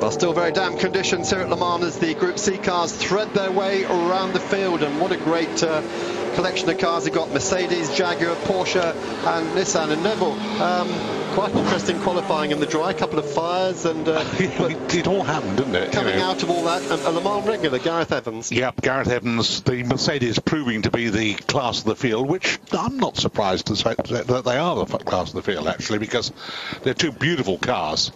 Well, still very damp conditions here at Le Mans as the Group C cars thread their way around the field, and what a great collection of cars. You've got Mercedes, Jaguar, Porsche and Nissan. And Neville, quite interesting qualifying in the dry, a couple of fires, and it all happened, didn't it? Coming out of all that, a Le Mans regular, Gareth Evans. Yep, Gareth Evans, the Mercedes proving to be the class of the field, which I'm not surprised to say that they are the class of the field, actually, because they're two beautiful cars,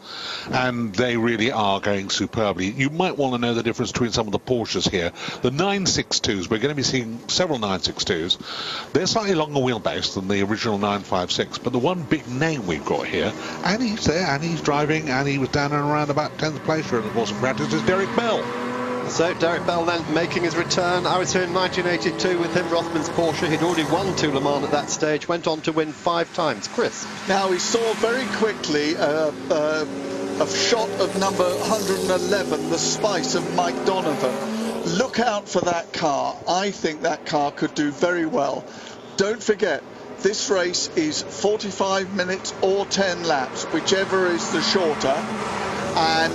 and they really are going superbly. You might want to know the difference between some of the Porsches here. The 962s, we're going to be seeing several 962s. They're slightly longer wheelbase than the original 956, but the one big name we've got here, and he's there, and he's driving, and he was down and around about 10th place for the course of practice, is Derek Bell. So Derek Bell then making his return. I was here in 1982 with him, Rothman's Porsche. He'd already won 2 Le Mans at that stage, went on to win 5 times. Chris? Now, we saw very quickly a shot of number 111, the Spice of Mike Donovan. Look out for that car. I think that car could do very well. Don't forget, this race is 45 minutes or 10 laps, whichever is the shorter. And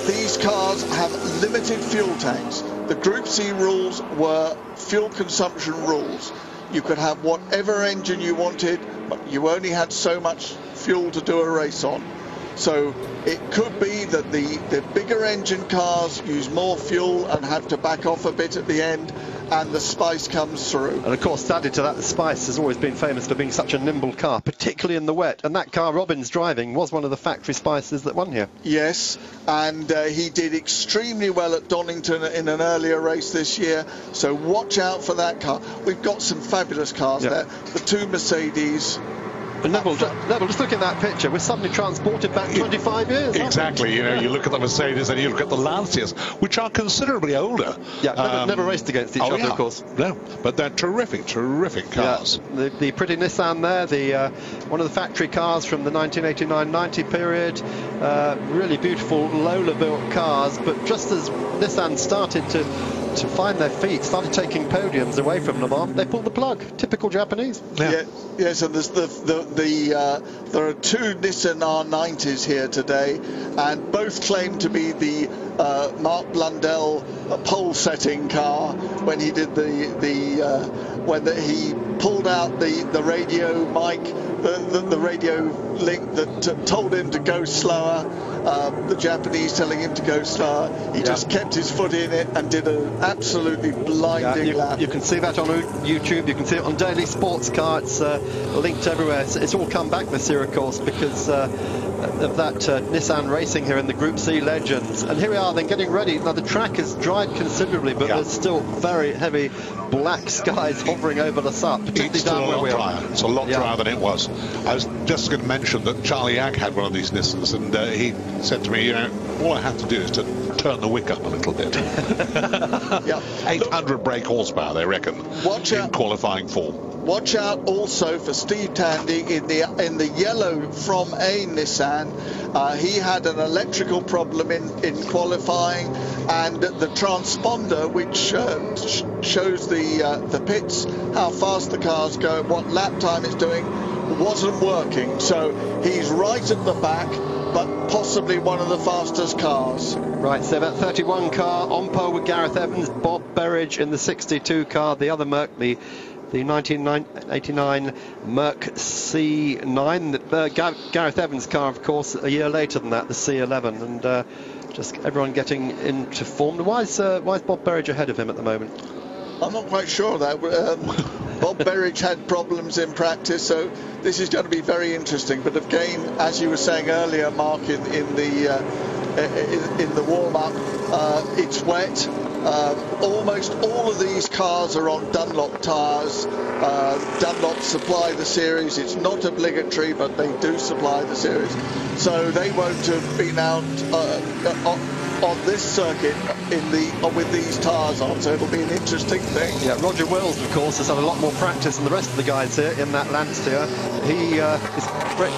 these cars have limited fuel tanks. The Group C rules were fuel consumption rules. You could have whatever engine you wanted, but you only had so much fuel to do a race on. So it could be that the bigger engine cars use more fuel and have to back off a bit at the end, and the Spice comes through. And of course, added to that, the Spice has always been famous for being such a nimble car, particularly in the wet. And that car Robin's driving was one of the factory Spices that won here. Yes, and he did extremely well at Donington in an earlier race this year. So watch out for that car. We've got some fabulous cars there. The 2 Mercedes. But Neville, just look at that picture. We're suddenly transported back 25 years. Exactly. You know, you look at the Mercedes and you look at the Lancias, which are considerably older. Yeah, never raced against each other, of course. No, but they're terrific cars. Yeah, the pretty Nissan there, one of the factory cars from the 1989-90 period. Really beautiful Lola-built cars, but just as Nissan started to find their feet, started taking podiums away from Le Mans, they pulled the plug. Typical Japanese. Yes, and there's there are 2 Nissan R90s here today, and both claim to be the Mark Blundell pole-setting car when he did when he pulled out the radio mic, the radio link that told him to go slower. The Japanese telling him to go slower. He just kept his foot in it and did an absolutely blinding lap. You can see that on YouTube. You can see it on Daily Sports Car. It's linked everywhere. It's all come back this year, of course, because of that Nissan racing here in the Group C Legends. And here we are then getting ready. Now the track has dried considerably, but there's still very heavy black skies hovering over us up, particularly down where we are. It's a lot drier than it was. I was just going to mention that Charlie Ag had one of these Nissans, and he said to me, you know, all I have to do is to turn the wick up a little bit. 800 brake horsepower, they reckon, in qualifying form. Watch out also for Steve Tandy in the yellow from a Nissan. He had an electrical problem in qualifying, and the transponder, which shows the pits, how fast the cars go, what lap time it's doing, wasn't working. So he's right at the back, but possibly one of the fastest cars. Right, so that 31 car on pole with Gareth Evans, Bob Berridge in the 62 car, the other Merc, the 1989 Merc C9, Gareth Evans' car, of course, a year later than that, the C11, and just everyone getting into form. Why is Bob Berridge ahead of him at the moment? I'm not quite sure of that. Bob Berridge had problems in practice, so this is going to be very interesting. But again, as you were saying earlier, Mark, in the warm-up, it's wet. Almost all of these cars are on Dunlop tyres. Dunlop supply the series. It's not obligatory, but they do supply the series. So they won't have been out on this circuit with these tyres on, so it'll be an interesting thing. Yeah, Roger Wills, of course, has had a lot more practice than the rest of the guys here in that Lancia. He is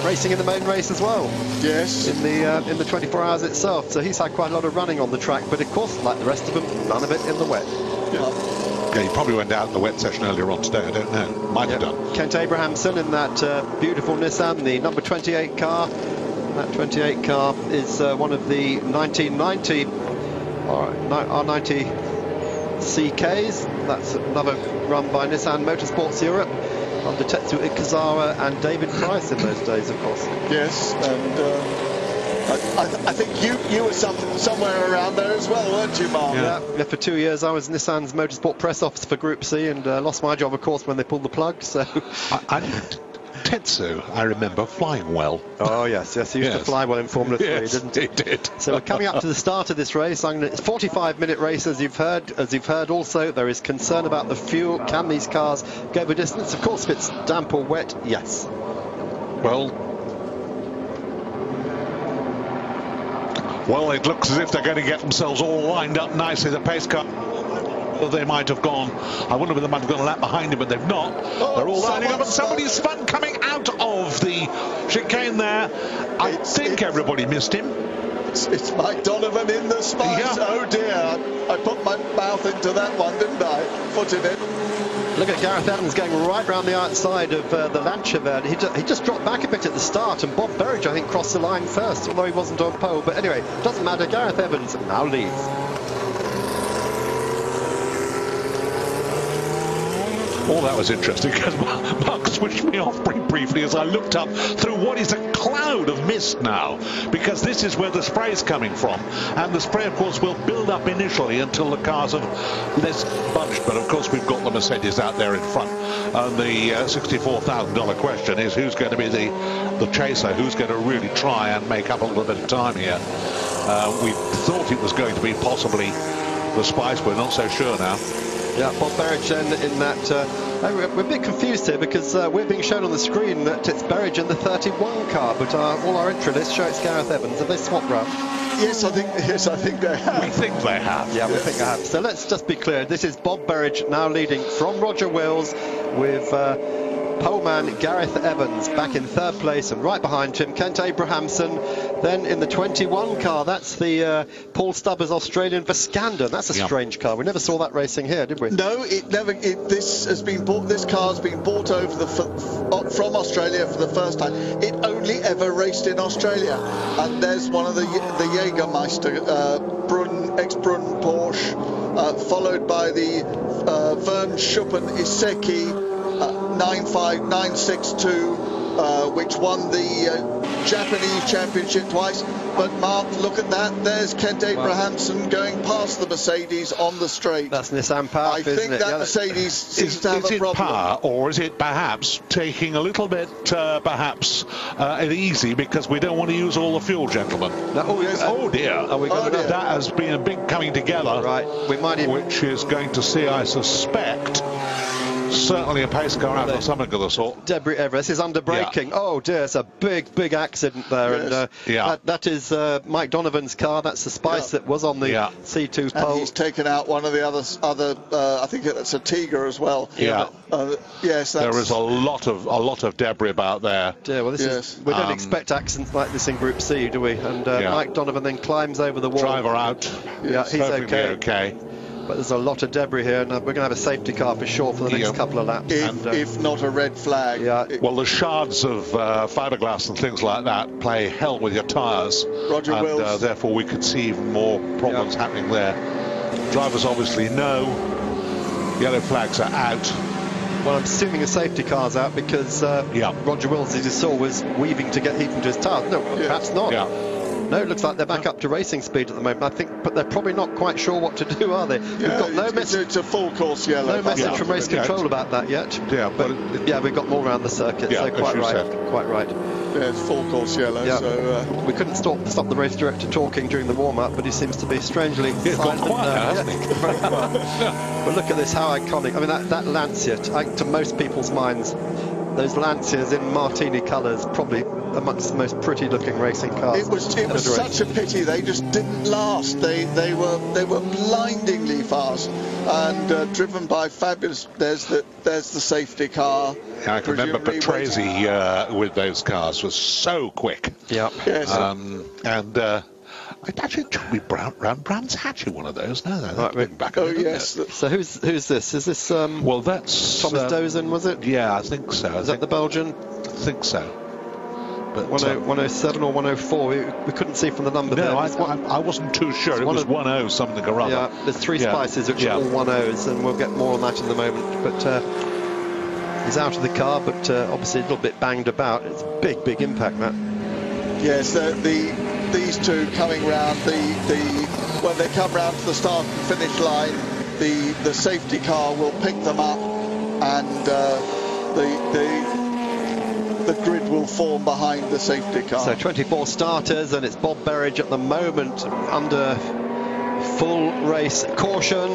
racing in the main race as well. Yes. In the 24 hours itself, so he's had quite a lot of running on the track, but of course, like the rest of them, none of it in the wet. Yeah, he probably went out in the wet session earlier on today, I don't know. Might have done. Kent Abrahamson in that beautiful Nissan, the number 28 car. That 28 car is one of the 1990 R90 CKs. That's another run by Nissan Motorsports Europe under Tetsu Ikazawa and David Price in those days, of course. Yes, and I think you were somewhere around there as well, weren't you, Mark? Yeah, for 2 years I was Nissan's motorsport press officer for Group C, and lost my job, of course, when they pulled the plug. So Tetsu, I remember flying well. Oh yes, he used to fly well in Formula 3, yes, didn't he? He did. So we're coming up to the start of this race. It's a 45-minute race, as you've heard. Also, there is concern about the fuel. Can these cars go the distance? Of course, if it's damp or wet, yes. Well, it looks as if they're going to get themselves all lined up nicely. The pace car, they might have gone. I wonder whether they might have gone a lap behind him, but they've not. They're all lining up, and somebody's spun coming out of the chicane there. I think everybody missed him. It's Mike Donovan in the spice. Yeah. Oh dear, I put my mouth into that one, didn't I? Foot in it. Look at Gareth Evans going right round the outside of the Lancia there. He just dropped back a bit at the start, and Bob Berridge, I think, crossed the line first, although he wasn't on pole. But anyway, doesn't matter. Gareth Evans now leads. Oh, that was interesting, because Mark switched me off pretty briefly as I looked up through what is a cloud of mist now, because this is where the spray is coming from, and the spray, of course, will build up initially until the cars have less bunched. But of course, we've got the Mercedes out there in front, and the $64,000 question is who's going to be the chaser, who's going to really try and make up a little bit of time here. We thought it was going to be possibly the Spice, we're not so sure now. Yeah, Bob Berridge in that. We're a bit confused here because we're being shown on the screen that it's Berridge in the 31 car, but all our entry lists show it's Gareth Evans. Have they swapped round? Yes, I think they have. We think they have. Yeah, we think they have. So let's just be clear. This is Bob Berridge now leading from Roger Wills with poleman Gareth Evans back in third place, and right behind him Kent Abrahamson. Then in the 21 car, that's the Paul Stubbers Australian Vescandon. That's a strange car. We never saw that racing here, did we? No, it never. This car's been bought over from Australia for the first time. It only ever raced in Australia, and there's one of the Jägermeister ex-Brunn Porsche, followed by the Vern Schuppen Iseki 95962, which won the Japanese championship twice. But Mark, look at that. There's Kent Abrahamson going past the Mercedes on the straight. That's Nissan Power, I think that Mercedes seems to have a problem. Is it power, or is it perhaps taking a little bit easy because we don't want to use all the fuel, gentlemen? Oh dear. That has been a big coming together. Right. We might even... Which is going to see, I suspect, certainly a pace car out or something of the sort. Debris Everest is under braking. Yeah. Oh dear, it's a big accident there. Yes. And that is Mike Donovan's car. That's the Spice that was on the C2 pole. And he's taken out one of the other I think that's a Tiger as well. Yeah. Yes. There is a lot of debris about there. Yeah, well, we don't expect accidents like this in Group C, do we? And Mike Donovan then climbs over the wall. Driver out. Yeah, he's okay. But there's a lot of debris here, and we're going to have a safety car for sure for the next couple of laps. If not a red flag. Yeah. Well, the shards of fiberglass and things like that play hell with your tyres. Roger Wills. Therefore, we could see even more problems happening there. Drivers obviously know. Yellow flags are out. Well, I'm assuming a safety car's out because Roger Wills, as you saw, was weaving to get heat into his tyres. No, perhaps not. Yeah. No, it looks like they're back up to racing speed at the moment, I think, but they're probably not quite sure what to do, are they? We've got no message. It's a full course yellow. No message from race control about that yet. Yeah, but we've got more around the circuit, so quite right. Quite right. Yeah, it's full course yellow. Yeah. So we couldn't stop the race director talking during the warm-up, but he seems to be strangely silent. Hasn't he? Very quiet. But look at this, how iconic. I mean, that Lancia, to most people's minds, those Lancias in martini colours, probably amongst the most pretty-looking racing cars. It was such a pity they just didn't last. They were blindingly fast and driven by fabulous. There's the safety car. Yeah, I can remember Patrese with those cars was so quick. Yeah. Yes. Actually, Johnny Brown's hatched one of those. No, right, back. Oh yes. So who's this? Is this? Well, that's Thomas Dozen, was it? Yeah, I think so. Is that the Belgian? I think so. But 107 or 104, we couldn't see from the number there. No, I wasn't too sure. It was 10 something or other. Yeah, there's 3 spices which are all 10s, and we'll get more on that in a moment. But he's out of the car, but obviously a little bit banged about. It's a big impact, Matt. Yes, these two coming round, when they come round to the start and finish line, the safety car will pick them up, and the grid will form behind the safety car. So 24 starters, and it's Bob Berridge at the moment under full race caution,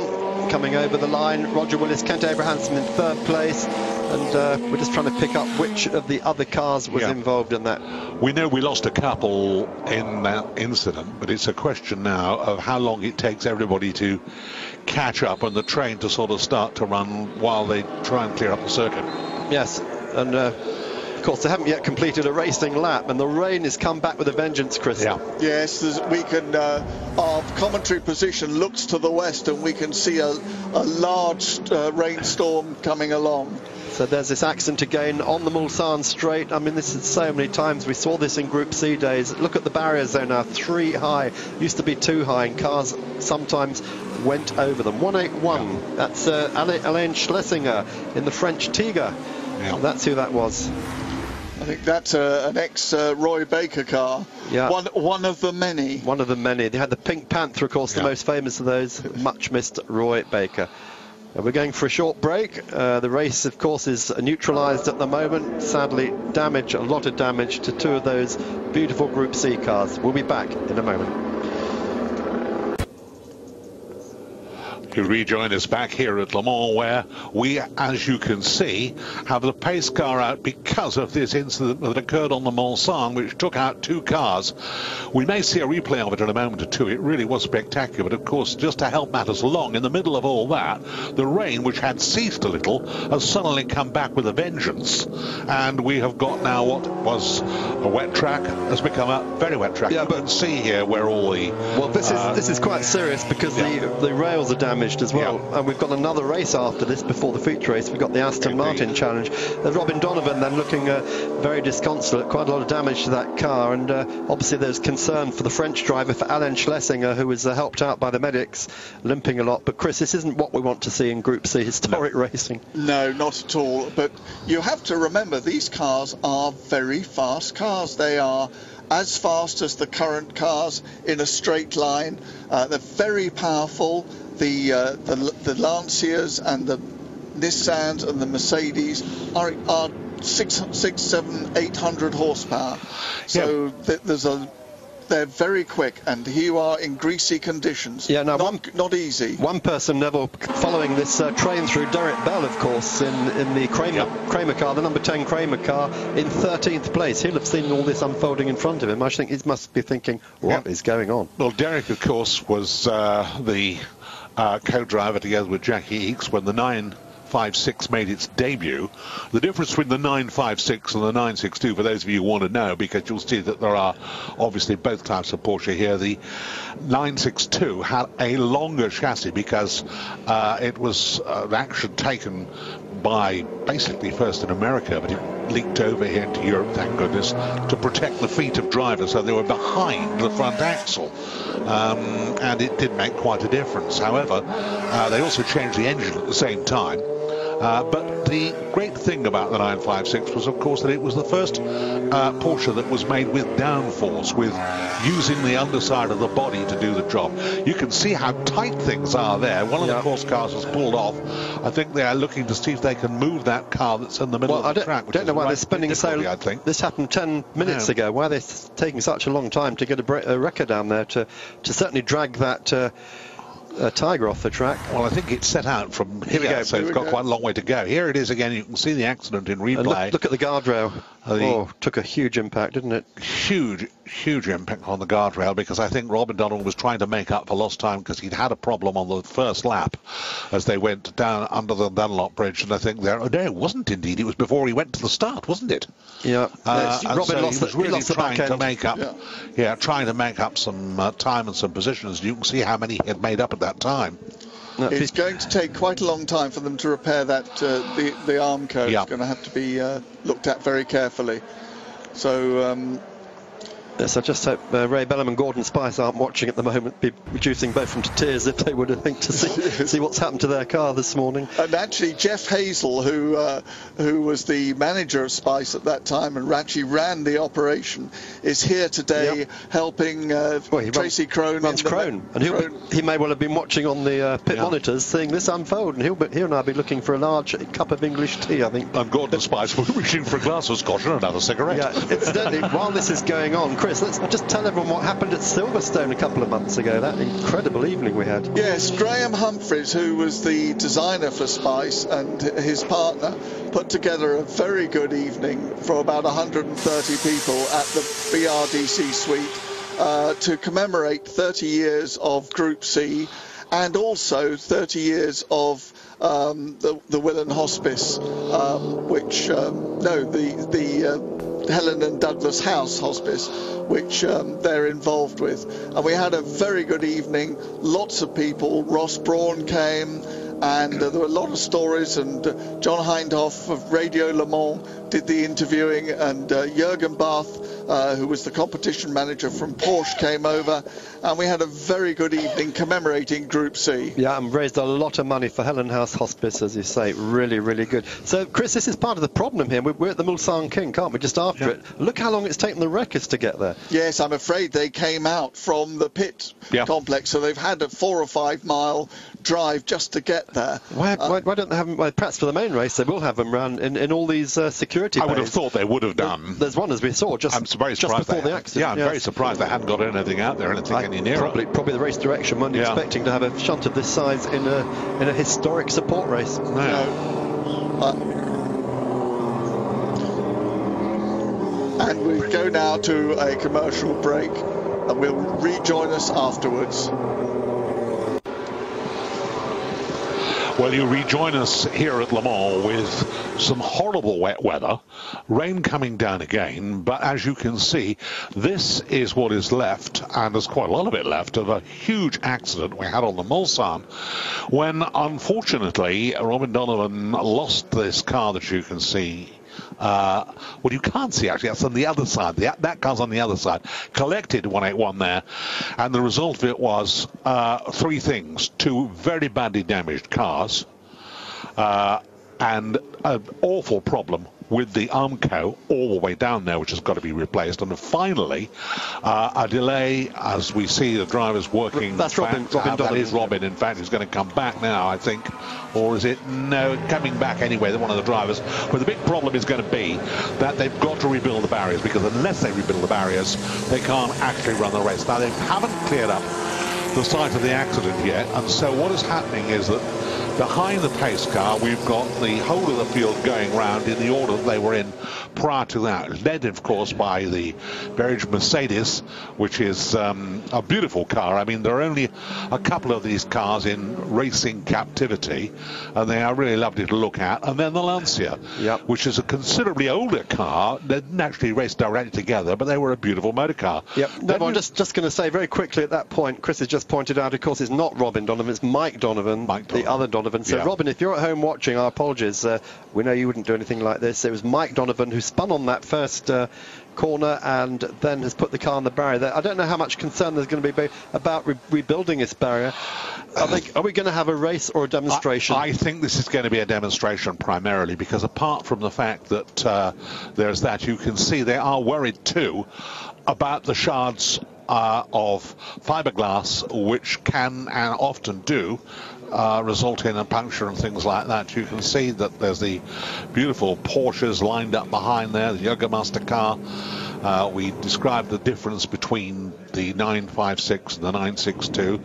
coming over the line. Roger Willis, Kent Abrahamson in 3rd place, and we're just trying to pick up which of the other cars was involved in that. We know we lost a couple in that incident, but it's a question now of how long it takes everybody to catch up and the train to sort of start to run while they try and clear up the circuit. Yes, and of course they haven't yet completed a racing lap, and the rain has come back with a vengeance, Chris. Yeah. Yes, we can. Our commentary position looks to the west, and we can see a large rainstorm coming along. So there's this accident again on the Mulsanne straight. I mean, this is so many times. We saw this in Group C days. Look at the barriers there now, 3 high. Used to be 2 high, and cars sometimes went over them. 181. That's Alain Schlesinger in the French Tigre. Yeah. That's who that was. I think that's an ex-Roy Baker car. Yeah. One of the many. One of the many. They had the Pink Panther, of course, the most famous of those. Much missed Roy Baker. We're going for a short break. The race, of course, is neutralised at the moment. Sadly, a lot of damage to 2 of those beautiful Group C cars. We'll be back in a moment. You rejoin us back here at Le Mans, where we, as you can see, have the pace car out because of this incident that occurred on the Mulsanne, which took out 2 cars. We may see a replay of it in a moment or two. It really was spectacular, but of course, just to help matters along, in the middle of all that, the rain, which had ceased a little, has suddenly come back with a vengeance, and we have got now what was a wet track has become a very wet track. Yeah, but see here where all the this is quite serious, because the rails are damaged as well, and we've got another race after this before the feature race. We've got the Aston Martin Challenge. Robin Donovan then looking very disconsolate, quite a lot of damage to that car, and obviously there's concern for the French driver, for Alain Schlesinger, who was helped out by the medics, limping a lot. But Chris, this isn't what we want to see in Group C historic racing. No, not at all. But you have to remember, these cars are very fast cars. They are as fast as the current cars in a straight line. They're very powerful. The Lancias and the Nissans and the Mercedes are 600, 700, 800 horsepower. So they're very quick, and here you are in greasy conditions. Yeah, now not easy. One person, Neville, following this train through, Derek Bell, of course, in the Kramer car, the number 10 Kramer car, in 13th place. He'll have seen all this unfolding in front of him. I think he must be thinking, what is going on? Well, Derek, of course, was the co-driver together with Jackie Eakes when the 956 made its debut. The difference between the 956 and the 962, for those of you who want to know, because you'll see that there are obviously both types of Porsche here. The 962 had a longer chassis because it was an action taken by basically first in America, but it leaked over here into Europe, thank goodness, to protect the feet of drivers, so they were behind the front axle, and it did make quite a difference. However, they also changed the engine at the same time. But the great thing about the 956 was, of course, that it was the first Porsche that was made with downforce, with using the underside of the body to do the job. You can see how tight things are there. One of the course cars has pulled off. I think they are looking to see if they can move that car that's in the middle of the track. I don't know why they're spending so long. I think this happened 10 minutes ago. Why are they taking such a long time to get a wrecker down there to certainly drag that Tiger off the track? Well, I think it's set out from here, so it's got quite a long way to go. Here it is again. You can see the accident in replay. Look at the guardrail. Took a huge impact, didn't it? Huge impact on the guardrail, because I think Robin Donald was trying to make up for lost time, because he'd had a problem on the first lap as they went down under the Dunlop Bridge, and I think no, it wasn't indeed. It was before he went to the start, wasn't it? Yeah. Robin was really trying to make up. Yeah, trying to make up some time and some positions. You can see how many he had made up at that time. It's going to take quite a long time for them to repair that. The arm code is going to have to be looked at very carefully. So yes, I just hope Ray Bellham and Gordon Spice aren't watching at the moment, be reducing both from to tears if they would, I think, to see what's happened to their car this morning. And actually, Jeff Hazel, who was the manager of Spice at that time and actually ran the operation, is here today helping Tracy Crone. Runs Crone, and he may well have been watching on the pit monitors, seeing this unfold, and he'll now be looking for a large cup of English tea, I think. And Gordon Spice will be reaching for a glass of scotch and another cigarette. Yeah, incidentally, while this is going on, Chris, let's just tell everyone what happened at Silverstone a couple of months ago, that incredible evening we had. Yes, Graham Humphreys, who was the designer for Spice, and his partner put together a very good evening for about 130 people at the BRDC suite to commemorate 30 years of Group C and also 30 years of the Willen Hospice, the Helen and Douglas House Hospice, which they're involved with. And we had a very good evening, lots of people. Ross Brawn came, and there were a lot of stories, and John Hindhoff of Radio Le Mans did the interviewing, and Jürgen Barth, who was the competition manager from Porsche, came over, and we had a very good evening commemorating Group C. Yeah, and raised a lot of money for Helen House Hospice, as you say. Really, really good. So, Chris, this is part of the problem here. We're at the Mulsanne King, can't we, just after it? Look how long it's taken the wreckers to get there. Yes, I'm afraid they came out from the pit complex, so they've had a 4 or 5 mile drive just to get there. Why don't they have them? Well, perhaps for the main race they will have them run in all these security bays. I would have thought they would have done. There's one, as we saw, I'm very surprised before the accident. Yeah, I'm very surprised they hadn't got anything out there, anything any nearer. Probably the race direction weren't expecting to have a shunt of this size in a historic support race. And we go now to a commercial break, and we'll rejoin us afterwards. Well, you rejoin us here at Le Mans with some horrible wet weather, rain coming down again, but as you can see, this is what is left, and there's quite a lot of it left, of a huge accident we had on the Mulsanne, when, unfortunately, Robin Donovan lost this car that you can see. Well, you can't see, actually. That's on the other side. That car's on the other side. Collected 181 there. And the result of it was 3 things. 2 very badly damaged cars. And an awful problem with the Armco all the way down there, which has got to be replaced. And finally, a delay as we see the drivers working. That's Robin. That is Robin. In fact, he's going to come back now, I think. Or is it? No, coming back anyway, one of the drivers. But the big problem is going to be that they've got to rebuild the barriers, because unless they rebuild the barriers, they can't actually run the race. Now, they haven't cleared up the site of the accident yet. And so what is happening is that behind the pace car, we've got the whole of the field going round in the order that they were in prior to that, led, of course, by the Berridge Mercedes, which is a beautiful car. I mean, there are only a couple of these cars in racing captivity, and they are really lovely to look at. And then the Lancia, which is a considerably older car. They didn't actually race directly together, but they were a beautiful motor car. No, I'm just going to say very quickly at that point, Chris has just pointed out, of course, it's not Robin Donovan, it's Mike Donovan, the other Donovan. So, Robin, if you're at home watching, our apologies. We know you wouldn't do anything like this. It was Mike Donovan who spun on that first corner and then has put the car on the barrier. I don't know how much concern there's going to be about rebuilding this barrier. Are we going to have a race or a demonstration? I think this is going to be a demonstration primarily, because apart from the fact that there's that, you can see they are worried too about the shards of fiberglass, which can and often do result in a puncture and things like that. You can see that there's the beautiful Porsches lined up behind there, the Jägermeister car. We described the difference between the 956 and the 962.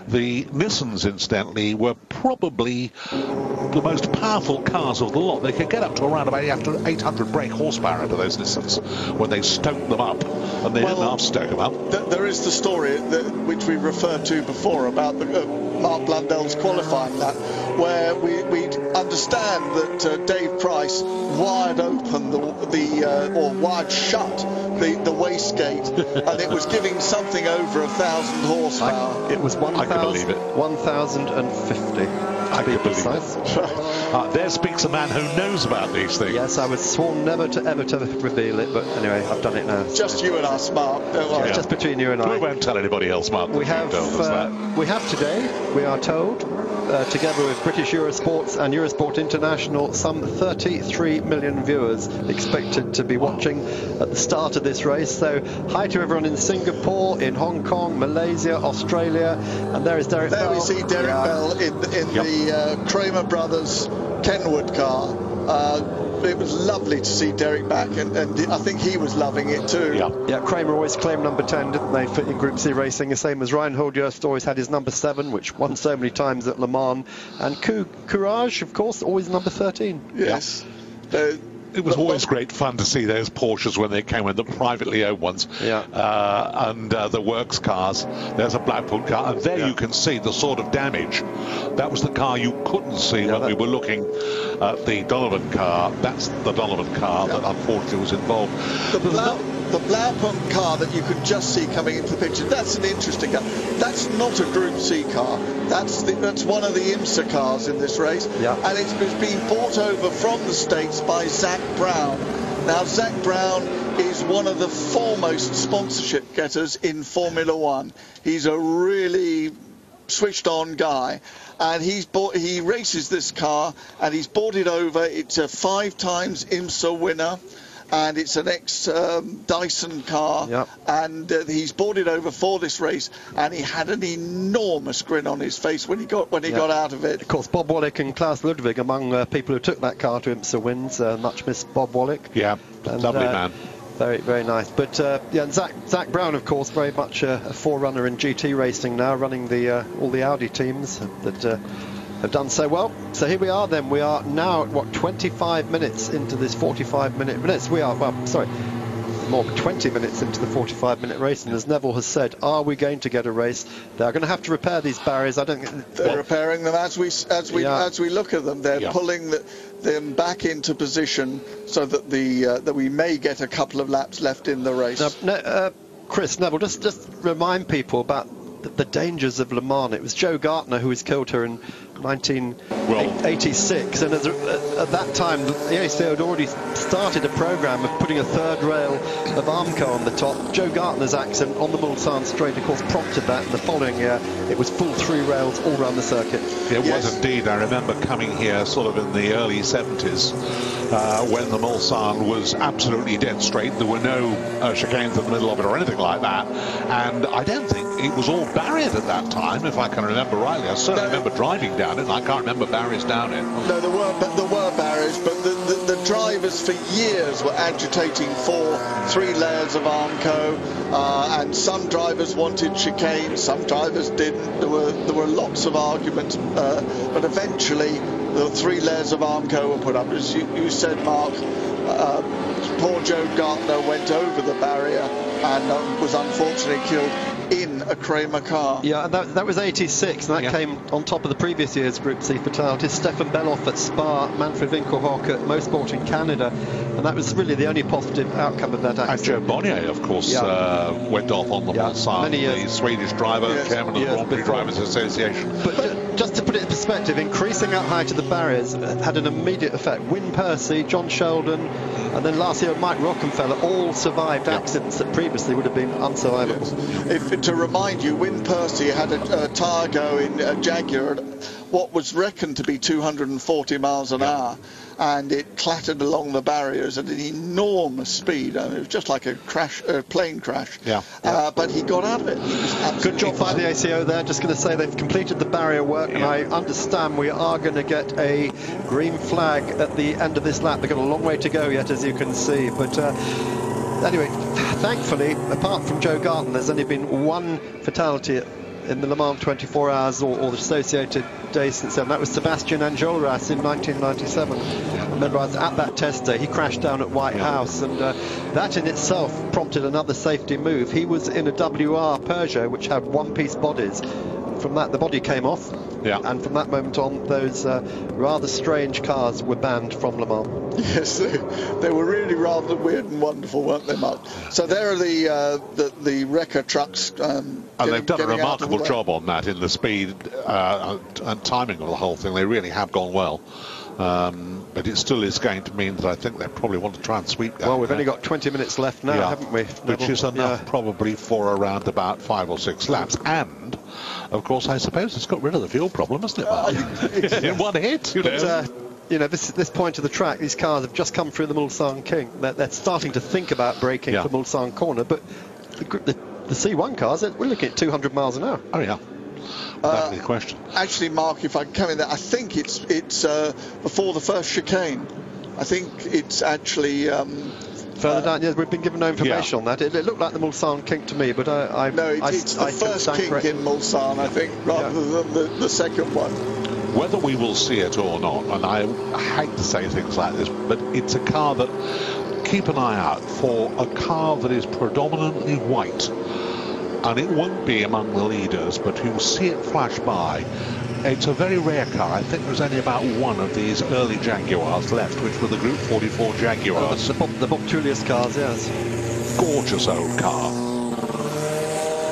The Nissans, incidentally, were probably the most powerful cars of the lot. They could get up to around about 800 brake horsepower into those Nissans when they stoked them up, and they didn't half stoke them up. There is the story which we referred to before about Mark Blundell's qualifying lap, where we understand that Dave Price wired open or wired shut the wastegate, and it was giving something over 1,000 horsepower. It was 1,050. I can believe it. There speaks a man who knows about these things. Yes, I was sworn never to ever to reveal it, but anyway, I've done it now. Just you and us, Mark. Yeah. Just between you and I. We won't tell anybody else, Mark. We have today, we are told, together with British Eurosports and Eurosport International, some 33 million viewers expected to be watching at the start of this race. So hi to everyone in Singapore, in Hong Kong, Malaysia, Australia, and there is Derek Bell. There we see Derek Bell in the Kramer Brothers Kenwood car. It was lovely to see Derek back, and I think he was loving it too. Yeah, Kramer always claimed number 10, didn't they, in Group C racing, the same as Reinhold Jost always had his number 7, which won so many times at Le Mans, and Courage, of course, always number 13. Yes. It was always great fun to see those Porsches when they came in, the privately owned ones, and the works cars. There's a Blackpool car, and there you can see the sort of damage. That was the car you couldn't see when we were looking at the Donovan car. That's the Donovan car that unfortunately was involved. The Blackpool car that you could just see coming into the picture, that's an interesting car. That's not a Group C car. That's one of the IMSA cars in this race. And it's been brought over from the States by Zach Brown. Now, Zach Brown is one of the foremost sponsorship getters in Formula One. He's a really switched on guy, and he races this car, and he's bought it over. It's a 5 times IMSA winner, and it's an ex-Dyson car, and he's bought it over for this race, and he had an enormous grin on his face when he got out of it. Of course, Bob Wallach and Klaus Ludwig among people who took that car to IMSA wins. Much missed Bob Wallach. Yeah, and, lovely man. Very, very nice. But and Zach Brown, of course, very much a forerunner in GT racing now, running all the Audi teams that have done so well. So here we are then. We are now, 25 minutes into this 45-minute minutes. We are, more 20 minutes into the 45-minute race, and as Neville has said, are we going to get a race? They're going to have to repair these barriers. I don't think they're repairing them as we look at them. They're pulling them back into position so that that we may get a couple of laps left in the race. Now, Chris, Neville, just remind people about the dangers of Le Mans. It was Joe Gartner who was killed here in 1986, and at that time the ACO had already started a program of putting a third rail of Armco on the top. Joe Gartner's accident on the Mulsanne straight, of course, prompted that, and the following year it was full 3 rails all around the circuit. It was indeed. I remember coming here sort of in the early 70s when the Mulsanne was absolutely dead straight. There were no chicanes in the middle of it or anything like that, and I don't think it was all barriered at that time, if I can remember rightly. I certainly remember driving down it, and I can't remember barriers down it. No, there were barriers, but the drivers for years were agitating for 3 layers of Armco, and some drivers wanted chicane, some drivers didn't. There were lots of arguments, but eventually the 3 layers of Armco were put up. As you said, Mark, poor Joe Gartner went over the barrier and was unfortunately killed in a Kramer car. Yeah, and that was 86, and that came on top of the previous year's Group C fatalities. Stefan Beloff at Spa, Manfred Winkelhock at Mosport in Canada, and that was really the only positive outcome of that accident. And Joe Bonnier, of course, went off on the Mulsanne, the Swedish driver, chairman of the Grand Prix Drivers Association. But just to put it in perspective, increasing out high to the barriers had an immediate effect. Wyn Percy, John Sheldon, and then last year Mike Rockenfeller all survived accidents that previously would have been unsurvivable. To remind you, Wyn Percy had a tyre go in a Jaguar at what was reckoned to be 240 miles an hour, and it clattered along the barriers at an enormous speed. I mean, it was just like a plane crash. But he got out of it. Good job by the ACO there. Just going to say they've completed the barrier work, and I understand we are going to get a green flag at the end of this lap. They've got a long way to go yet, as you can see, but anyway, thankfully, apart from Joe Gartner, there's only been 1 fatality in the Le Mans 24 hours or the associated days since then. That was Sebastian Enjolras in 1997. I remember I was at that test day. He crashed down at White House, and that in itself prompted another safety move. He was in a WR Peugeot which had 1-piece bodies. From that, the body came off. Yeah. And from that moment on, those rather strange cars were banned from Le Mans. Yes, they were really rather weird and wonderful, weren't they, Mark? So there are the wrecker trucks. And they've done a remarkable job on that in the speed and timing of the whole thing. They really have gone well. But it still is going to mean that I think they probably want to try and sweep that. Well, we've only got 20 minutes left now, haven't we? Which is enough probably for around about 5 or 6 laps. And, of course, I suppose it's got rid of the fuel problem, hasn't it? In one hit. You know, this point of the track, these cars have just come through the Mulsanne King. They're starting to think about braking for Mulsanne Corner, but the C1 cars, we're looking at 200 miles an hour. Oh, yeah. That'd be the question. Actually, Mark, if I can come in there, I think it's before the first chicane. I think it's actually... further down, yes, we've been given no information on that. It looked like the Mulsanne Kink to me, but No, it's the first kink in Mulsanne, I think, rather than the second one. Whether we will see it or not, and I hate to say things like this, but it's a car that, keep an eye out for a car that is predominantly white, and it won't be among the leaders, but you'll see it flash by. It's a very rare car. I think there's only about one of these early Jaguars left, which were the Group 44 Jaguars. The Bob Tullius cars, yes. Gorgeous old car.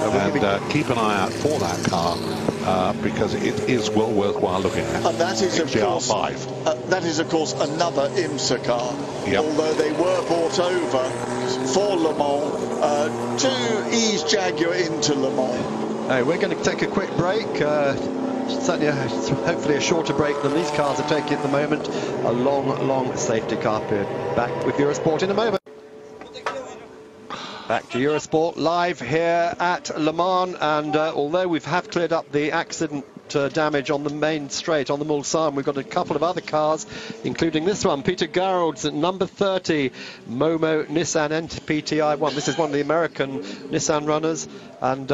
And keep an eye out for that car because it is well worthwhile looking at. And that is, of course, another IMSA car. Yep. Although they were brought over for Le Mans to ease Jaguar into Le Mans. Hey, we're going to take a quick break. Certainly, hopefully a shorter break than these cars are taking at the moment. A long safety car period. Back with Eurosport in a moment. Back to Eurosport live here at Le Mans, and although we have cleared up the accident damage on the main straight on the Mulsanne, we've got a couple of other cars, including this one, Peter Garrold's at number 30, Momo Nissan NPTI1. This is one of the American Nissan runners, and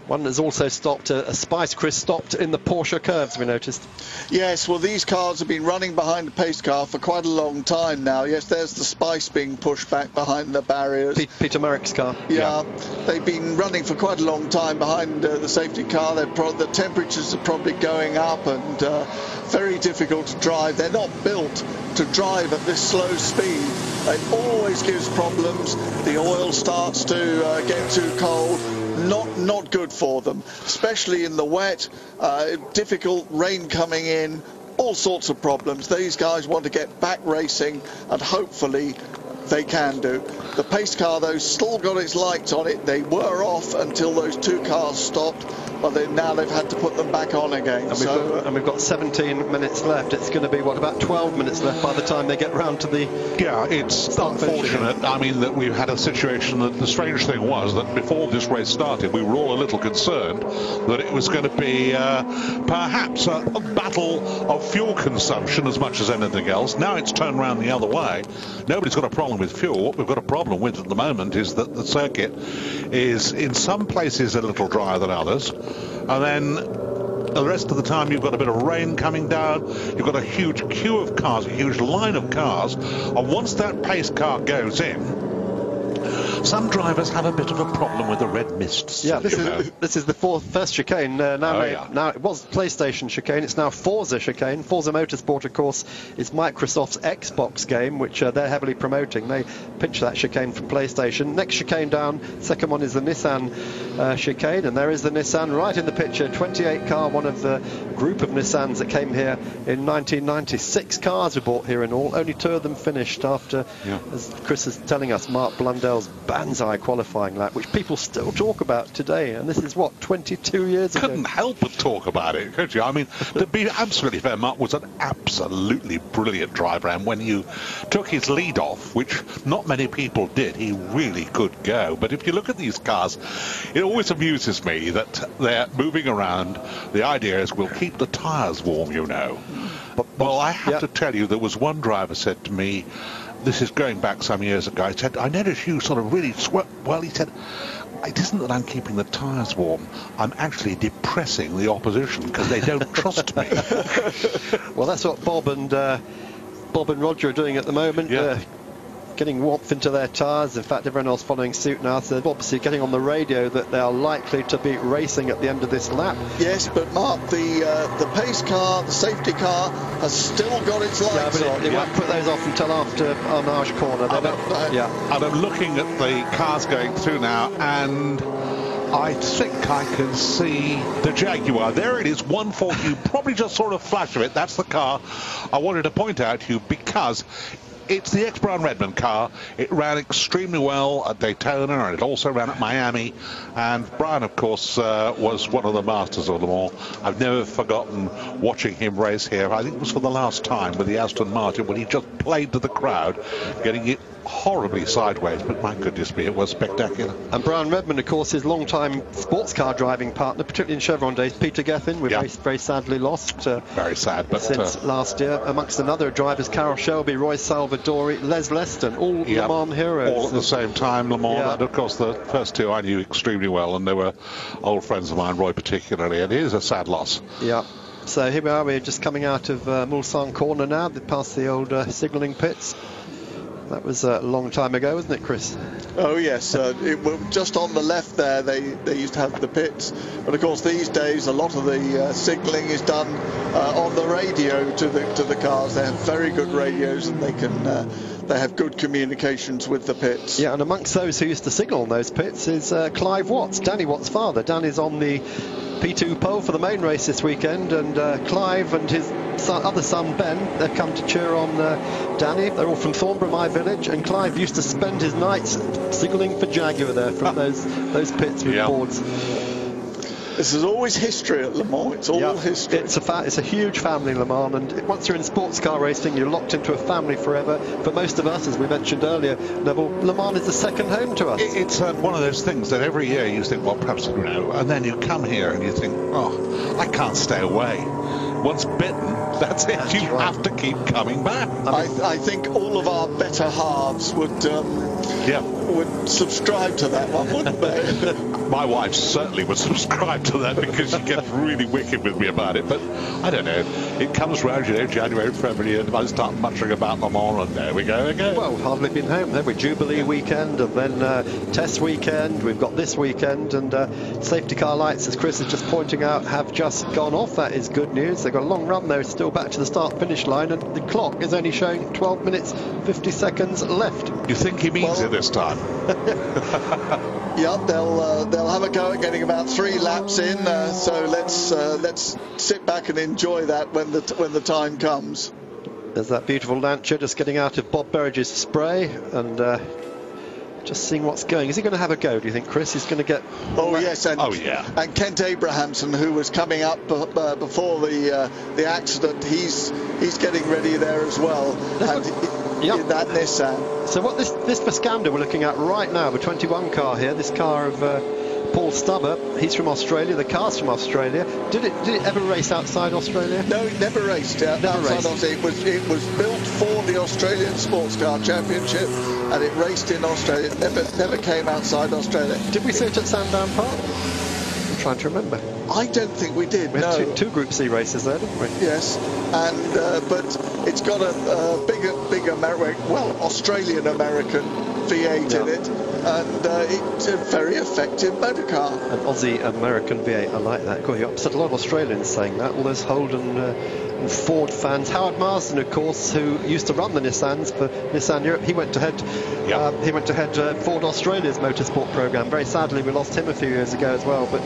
one has also stopped, a Spice Chris stopped in the Porsche curves, we noticed. Yes, well, these cars have been running behind the pace car for quite a long time now. Yes, there's the Spice being pushed back behind the barriers. Peter Merrick's car. Yeah, they've been running for quite a long time behind the safety car. The temperatures are probably going up and very difficult to drive. They're not built to drive at this slow speed. It always gives problems. The oil starts to get too cold. Not good for them, especially in the wet, difficult rain coming in, all sorts of problems. These guys want to get back racing, and hopefully they can do. The pace car, though, still got its lights on it. They were off until those two cars stopped, but now they've had to put them back on again. And we've got 17 minutes left. It's going to be, what, about 12 minutes left by the time they get round to the... Yeah, it's unfortunate. I mean, that we've had a situation that the strange thing was that before this race started, we were all a little concerned that it was going to be perhaps a battle of fuel consumption as much as anything else. Now it's turned around the other way. Nobody's got a problem with fuel. What we've got a problem with at the moment is that the circuit is in some places a little drier than others, and then the rest of the time you've got a bit of rain coming down, you've got a huge queue of cars, a huge line of cars, and once that pace car goes in, some drivers have a bit of a problem with the red mist. Yeah, this is the first chicane. Now it was PlayStation chicane, it's now Forza chicane. Forza Motorsport, of course, is Microsoft's Xbox game, which they're heavily promoting. They pinch that chicane from PlayStation. Next chicane down, second one is the Nissan chicane, and there is the Nissan right in the picture. 28 car, one of the group of Nissans that came here in 1996. Cars were bought here in all. Only 2 of them finished after, as Chris is telling us, Mark Blundell's Banzai qualifying lap, which people still talk about today, and this is what, 22 years ago. Couldn't help but talk about it, could you? I mean, to be absolutely fair, Mark was an absolutely brilliant driver, and when you took his lead off, which not many people did, he really could go. But if you look at these cars, it always amuses me that they're moving around. The idea is we'll keep the tyres warm, you know. Well, I have to tell you, there was one driver said to me, this is going back some years ago, he said, I noticed you sort of really sweat. Well, he said, it isn't that I'm keeping the tyres warm, I'm actually depressing the opposition because they don't trust me. Well, that's what Bob and Roger are doing at the moment. getting warmth into their tyres. In fact, everyone else following suit now, so they're obviously getting on the radio that they are likely to be racing at the end of this lap. Yes, but Mark, the pace car, the safety car, has still got its lights on. It won't put those off until after Arnage corner. And I'm looking at the cars going through now, and I think I can see the Jaguar. There it is, 140. You probably just saw a flash of it. That's the car I wanted to point out to you, because it's the ex-Brian Redmond car. It ran extremely well at Daytona, and it also ran at Miami. And Brian, of course, was one of the masters of them all. I've never forgotten watching him race here. I think it was for the last time with the Aston Martin, when he just played to the crowd, getting it horribly sideways, but my goodness me, it was spectacular. And Brian Redmond, of course, his long-time sports car driving partner, particularly in Chevron days, Peter Gethin, we've very sadly lost. Very sad, but since last year, amongst another drivers, Carol Shelby, Roy Salvadori, Les Leston, all Le Mans heroes. All at the same time, Le Mans. And of course, the first two I knew extremely well, and they were old friends of mine, Roy particularly, and it is a sad loss. Yeah. So here we are, we're just coming out of Mulsanne corner now, past the old signalling pits. That was a long time ago, wasn't it, Chris? Oh yes, just on the left there they used to have the pits, but of course these days a lot of the signalling is done on the radio to the cars. They have very good radios, and they have good communications with the pits. Yeah, and amongst those who used to signal on those pits is Clive Watts, Danny Watts' father. Danny's on the P2 pole for the main race this weekend, and Clive and his other son Ben, they've come to cheer on Danny. They're all from Thornborough, my village, and Clive used to spend his nights signalling for Jaguar there from those pits with boards. This is always history at Le Mans. It's all history. It's a huge family, Le Mans, and once you're in sports car racing, you're locked into a family forever. For most of us, as we mentioned earlier, Neville, Le Mans is the second home to us. It's one of those things that every year you think, well, perhaps, and then you come here and you think, oh, I can't stay away. Once bitten, that's it. You have to keep coming back. I think all of our better halves would subscribe to that one, wouldn't they? My wife certainly would subscribe to that, because she gets really wicked with me about it. But I don't know. It comes round, January, February, and I start muttering about Le Mans, and there we go again. Well, we've hardly been home. Then we Jubilee weekend, and then test weekend. We've got this weekend, and safety car lights, as Chris is just pointing out, have just gone off. That is good news. They've got a long run there, still back to the start-finish line, and the clock is only showing 12 minutes, 50 seconds left. You think he means it this time? Yeah, they'll have a go at getting about 3 laps in. So let's sit back and enjoy that when the time comes. There's that beautiful Lancia just getting out of Bob Burridge's spray, and just seeing what's going. Is he going to have a go, do you think, Chris? He's going to get... Oh, yes. And, oh, yeah. And Kent Abrahamson, who was coming up before the accident, he's getting ready there as well. In that Nissan. So what this Viscander we're looking at right now, the 21 car here, this car of Paul Stubber, he's from Australia, the car's from Australia. Did it ever race outside Australia? No, it never raced outside Australia. It was built for the Australian Sports Car Championship, and it raced in Australia. It never came outside Australia. Did we see it at Sandown Park? I'm trying to remember. I don't think we did. We had two Group C races there, didn't we? Yes, and but it's got a big American, Australian American V8 in it, and it's a very effective motor car. An Aussie American V8, I like that. God, you upset a lot of Australians saying that. All those Holden and Ford fans. Howard Marsden, of course, who used to run the Nissans for Nissan Europe, he went to head Ford Australia's motorsport program. Very sadly, we lost him a few years ago as well, but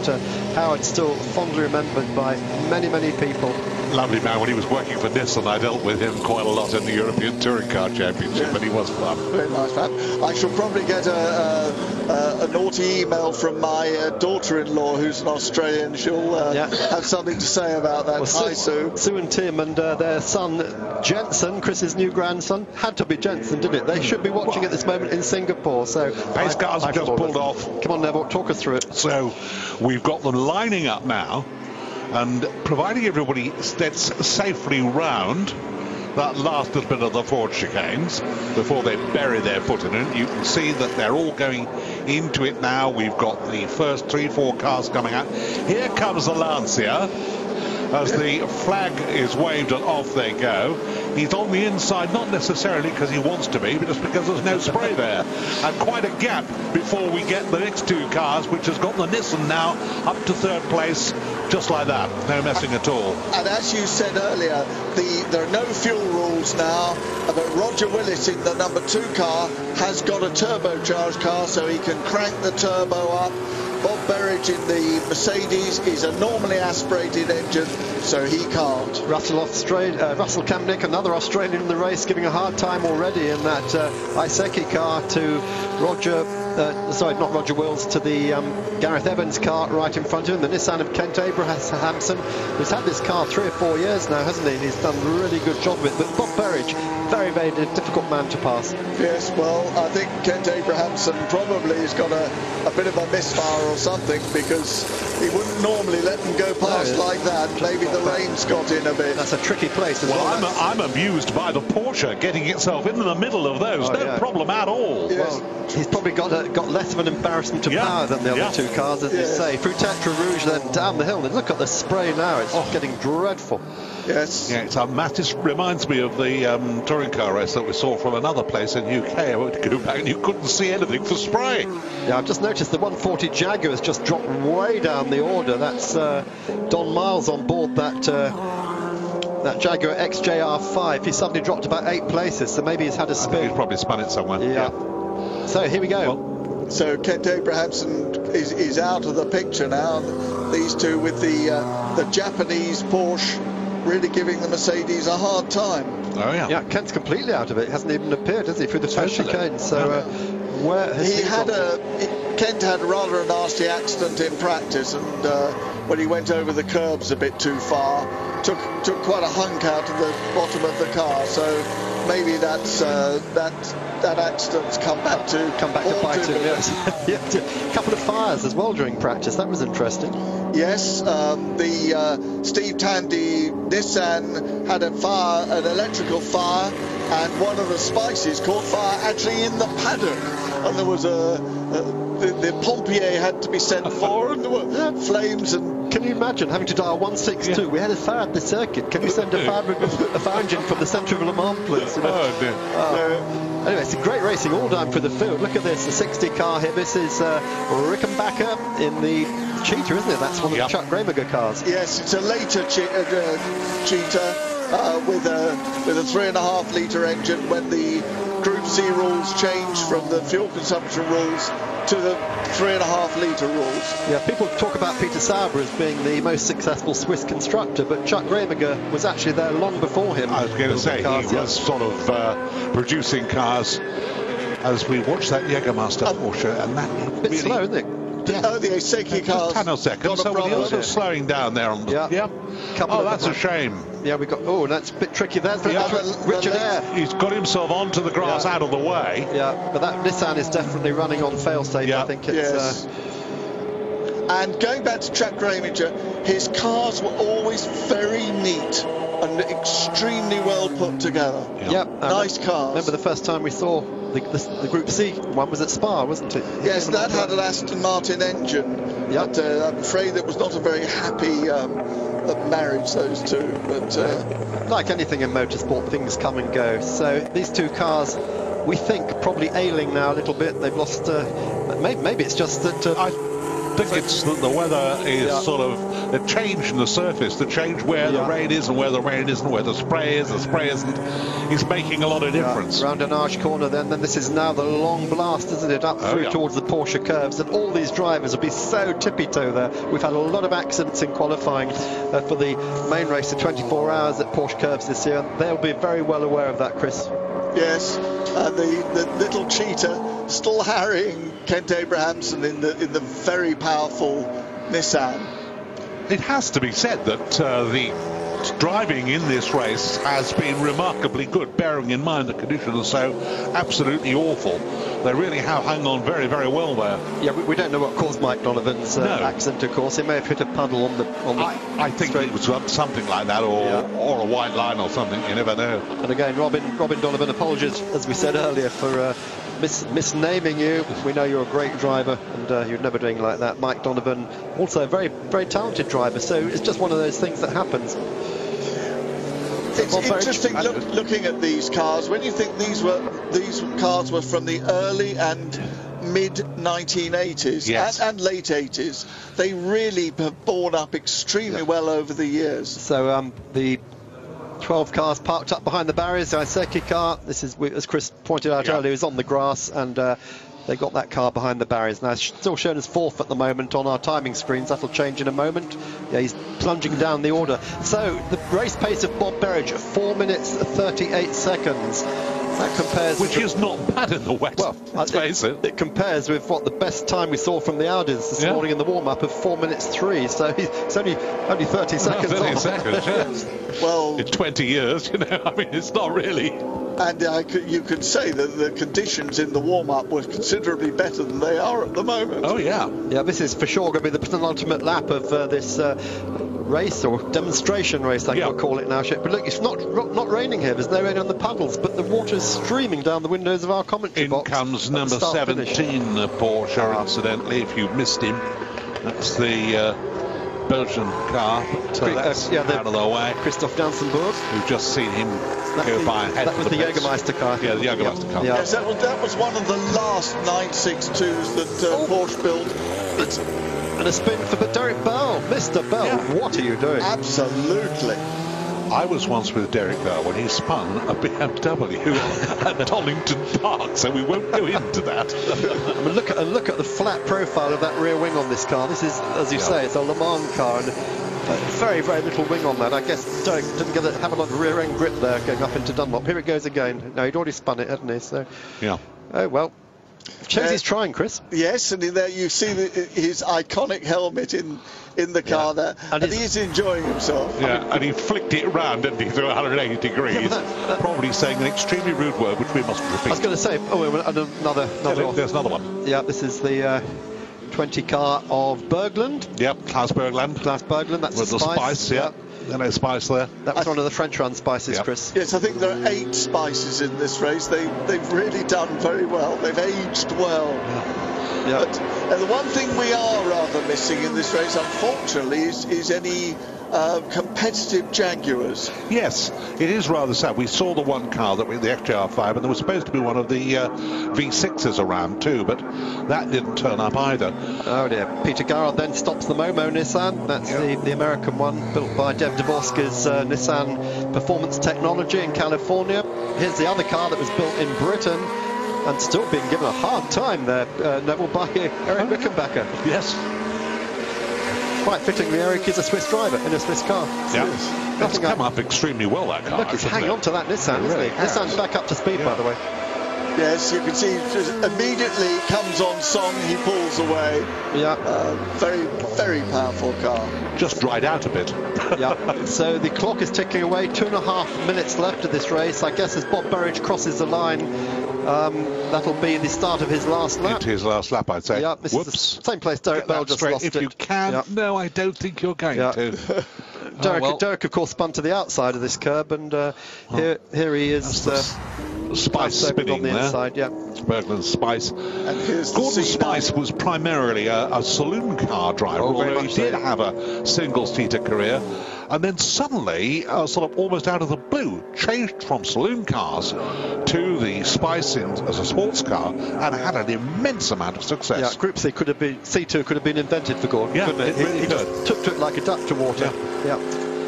Howard's still fondly remembered by many people. Lovely man. When he was working for Nissan, I dealt with him quite a lot in the European Touring Car Championship, but he was fun. Very nice man. I shall probably get a naughty email from my daughter-in-law, who's an Australian. She'll have something to say about that. Well, Hi, Sue. Sue and Tim and their son Jensen, Chris's new grandson, had to be Jensen, didn't it? They should be watching at this moment in Singapore. So pace cars have just pulled off. Come on, Neville, talk us through it. So we've got them lining up now, and providing everybody gets safely round that last little bit of the Ford chicanes before they bury their foot in it. You can see that they're all going into it now. We've got the first 3-4 cars coming out. Here comes the Lancia. as the flag is waved and off they go. He's on the inside, not necessarily because he wants to be, but just because there's no spray there. And quite a gap before we get the next two cars, which has got the Nissan now up to third place, just like that. No messing at all. And as you said earlier, there are no fuel rules now, but Roger Willis in the number 2 car has got a turbocharged car, so he can crank the turbo up. Bob Berridge in the Mercedes is a normally aspirated engine, so he can't. Russell Kamnick, another Australian in the race, giving a hard time already in that Iseki car to not Roger Wills, to the Gareth Evans car right in front of him, the Nissan of Kent Abrahamson, who's had this car 3 or 4 years now, hasn't he? He's done a really good job with it. But Bob Berridge, very, very difficult man to pass. Yes, well, I think Kent Abrahamson probably has got a bit of a misfire or something, because he wouldn't normally let them go past like that. Maybe the rain's got in a bit. That's a tricky place as well. I'm amused by the Porsche getting itself in the middle of those. No problem at all. Yes. Well, he's probably got less of an embarrassment to power than the other two cars, as you say. Through Tetra Rouge, then down the hill. And look at the spray now. It's getting dreadful. Yes. Yeah, this reminds me of the touring car race that we saw from another place in UK. I went to go back and you couldn't see anything for spray. Yeah, I've just noticed the 140 Jaguar has just dropped way down the order. That's Don Miles on board that Jaguar XJR5. He suddenly dropped about 8 places, so maybe he's had a spin. He's probably spun it somewhere. Yeah. So here we go. Well, so Kent Abrahamson is out of the picture now. These two with the Japanese Porsche really giving the Mercedes a hard time. Oh yeah. Yeah, Kent's completely out of it. He hasn't even appeared, has he, through the first chicane? So where has Kent had rather a nasty accident in practice, and when he went over the curbs a bit too far, took quite a hunk out of the bottom of the car. So maybe that's that accident's come back to bite him. Yes. A couple of fires as well during practice. That was interesting. Yes, the Steve Tandy Nissan had an electrical fire, and one of the Spices caught fire actually in the paddock, and there was the pompier had to be sent for, and there were flames. And can you imagine having to dial 162? Yeah. We had a fire at the circuit. Can you send a fire engine from the centre of Le Mans, please? Oh dear. Anyway, it's a great racing all down for the field. Look at this, the 60 car here. This is Rickenbacker in the Cheetah, isn't it? That's one of the Chuck Gramiger cars. Yes, it's a later Cheetah with a 3.5 litre engine when the Group C rules changed from the fuel consumption rules to the 3.5 litre rules. Yeah, people talk about Peter Sauber as being the most successful Swiss constructor, but Chuck Gramiger was actually there long before him. I was going to say, he was sort of producing cars as we watched that Jägermeister Porsche, and that a bit slow, isn't it? Yeah. Oh, the Iseki cars. 10 seconds, so we're also slowing down there. That's a shame. Yeah, we got. Oh, that's a bit tricky. There's Richard Eyre. He's got himself onto the grass out of the way. Yeah, but that Nissan is definitely running on fail-safe. I think it's. Yes. And going back to Chuck Gramiger, his cars were always very neat and extremely well put together. Nice cars. Remember the first time we saw the Group C one was at Spa, wasn't it? Yes, that had an Aston Martin engine. Yep. But I'm afraid that was not a very happy marriage, those two. But like anything in motorsport, things come and go. So these two cars, we think, probably ailing now a little bit. They've lost. Maybe it's just that. I think it's that the weather is sort of the change in the surface, the change where the rain is and where the rain isn't, where the spray isn't, is making a lot of difference. Round an arch corner then this is now the long blast, isn't it, up through towards the Porsche curves, and all these drivers will be so tippy-toe there. We've had a lot of accidents in qualifying for the main race of 24 hours at Porsche curves this year, and they'll be very well aware of that, Chris. Yes, the little Cheetah still harrying Kent Abrahamson in the very powerful Nissan. It has to be said that the driving in this race has been remarkably good, bearing in mind the conditions are so absolutely awful They really have hung on very, very well there. Yeah, we don't know what caused Mike Donovan's accident, of course. He may have hit a puddle on the I think it was something like that, or a white line or something. You never know. And again, Robin Donovan, apologies, as we said earlier, for misnaming you. We know you're a great driver, and you're never doing like that. Mike Donovan, also a very, very talented driver. So it's just one of those things that happens. It's interesting looking at these cars. When you think these cars were from the early and mid 1980s and late 80s, they really have borne up extremely well over the years. So the 12 cars parked up behind the barriers. The Iseki car, this is, as Chris pointed out earlier, is on the grass, and they got that car behind the barriers. Now, it's still shown as fourth at the moment on our timing screens. That'll change in a moment. Yeah, he's plunging down the order. So the race pace of Bob Berridge at 4 minutes 38 seconds. That compares, which is not bad in the wet. Well, let's face it. It compares with what the best time we saw from the Audis this morning in the warm-up of 4 minutes 3. So it's only 30 seconds. 30 seconds. Yes. Well, in 20 years, you know. I mean, it's not really. And you could say that the conditions in the warm-up were considerably better than they are at the moment. Oh yeah. Yeah, this is for sure going to be the penultimate lap of this race, or demonstration race, I can call it now. But look, it's not raining here. There's no rain on the puddles, but the water's streaming down the windows of our commentary box. In comes number 17, Porsche, incidentally, if you missed him. That's the Belgian car. So that's out of the way. Christoph Jansenburg. We've just seen him go by. That was the Jägermeister car. Yeah, the Jägermeister car. Yes, that was one of the last 962s that Porsche built. And a spin for Derek Bell. Mr. Bell, what are you doing? Absolutely. I was once with Derek Bell when he spun a BMW at Donington Park, so we won't go into that. I mean, look at the flat profile of that rear wing on this car. This is, as you say, it's a Le Mans car, and very, very little wing on that. I guess Derek didn't have a lot of rear end grip there going up into Dunlop. Here it goes again. No, he'd already spun it, hadn't he? So, oh well. Shows he's trying, Chris. Yes, and there you see his iconic helmet in the car there, and he's enjoying himself. Yeah, and he flicked it round, didn't he, through 180 degrees, probably saying an extremely rude word, which we mustn't repeat. I was going to say, another there's another one. Yeah, this is the 20 car of Bergland. Yep, Klaus Bergland. That's with the Spice. Yeah. No Spice there. That was one of the French run Spices, Chris. Yes, I think there are 8 Spices in this race. They've really done very well. They've aged well. Yeah. But the one thing we are rather missing in this race, unfortunately, is any competitive Jaguars. Yes, it is rather sad. We saw the one car, the XJR5, and there was supposed to be one of the V6s around too, but that didn't turn up either. Oh dear. Peter Garrard then stops the Momo Nissan. That's the American one, built by Dev Dvorsky's Nissan Performance Technology in California. Here's the other car that was built in Britain and still being given a hard time there, Neville, by Eric Rickenbacker. Yes. Quite fittingly, Eric is a Swiss driver in a Swiss car. Yeah, it's come up extremely well, that car. Look, he's hanging on to that Nissan, isn't he? Nissan's back up to speed, by the way. Yes, you can see immediately comes on song, he pulls away. Yeah. Very, very powerful car. Just dried out a bit. Yeah. So the clock is ticking away. 2.5 minutes left of this race. I guess as Bob Berridge crosses the line, that'll be the start of his last lap. Into his last lap, I'd say. Yeah, this is the same place Derek Bell just lost it. If you can. No, I don't think you're going to. Derek, of course, spun to the outside of this curb, and here he is. Spice spinning on the inside, yeah. Bergland's Spice. And here's Gordon Spice was primarily a saloon car driver, although he did have a single-seater career. And then suddenly, sort of almost out of the blue, changed from saloon cars to the Spice as a sports car, and had an immense amount of success. Yeah, Group C could have been, C2 could have been invented for Gordon, couldn't it? He just took to it like a duck to water. Yeah.